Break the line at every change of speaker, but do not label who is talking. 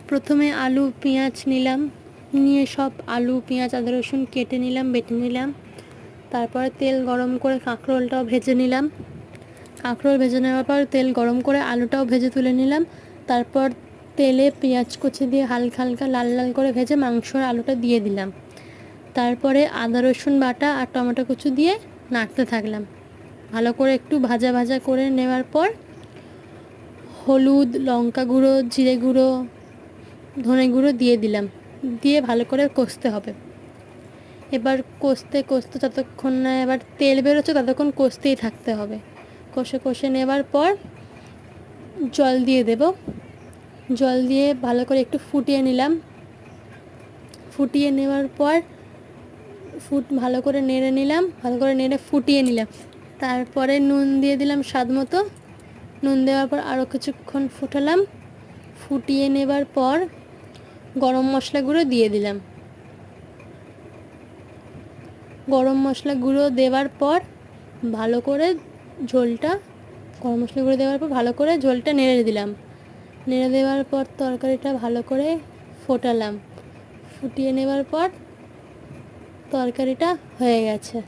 প্রথমে আলু পেঁয়াজ নিলাম, নিয়ে সব আলু পেঁয়াজ আদা রসুন কেটে নিলাম, বেটে নিলাম। তারপরে তেল গরম করে কাঁকরোলটাও ভেজে নিলাম। কাঁকরোল ভেজে নেওয়ার পর তেল গরম করে আলুটাও ভেজে তুলে নিলাম। তারপর তেলে পেঁয়াজ কুচি দিয়ে হালকা হালকা লাল লাল করে ভেজে মাংসর আলুটা দিয়ে দিলাম। তারপরে আদা রসুন বাটা আর টমেটো কুচি দিয়ে নাড়তে থাকলাম। ভালো করে একটু ভাজা ভাজা করে নেওয়ার পর হলুদ, লঙ্কা গুঁড়ো, জিরে গুঁড়ো, ধনে গুঁড়ো দিয়ে দিলাম। দিয়ে ভালো করে কষতে হবে। এবার কষতে কষতে যতক্ষণ না এবার তেল বেরোচ্ছে ততক্ষণ কষতেই থাকতে হবে। কষে কষে নেবার পর জল দিয়ে দেব। জল দিয়ে ভালো করে একটু ফুটিয়ে নিলাম। ফুটিয়ে নেওয়ার পর ভালো করে নেড়ে নিলাম, ভালো করে নেড়ে ফুটিয়ে নিলাম। তারপরে নুন দিয়ে দিলাম স্বাদ মতো। নুন দেওয়ার পর আরও কিছুক্ষণ ফুটালাম। ফুটিয়ে নেবার পর গরম মশলা গুঁড়ো দিয়ে দিলাম। গরম মশলা গুঁড়ো দেওয়ার পর ভালো করে ঝোলটা গরম মশলা গুঁড়ো দেওয়ার পর ভালো করে ঝোলটা নেড়ে দিলাম। নেড়ে দেওয়ার পর তরকারিটা ভালো করে ফোটালাম। ফুটিয়ে নেওয়ার পর তরকারিটা হয়ে গেছে।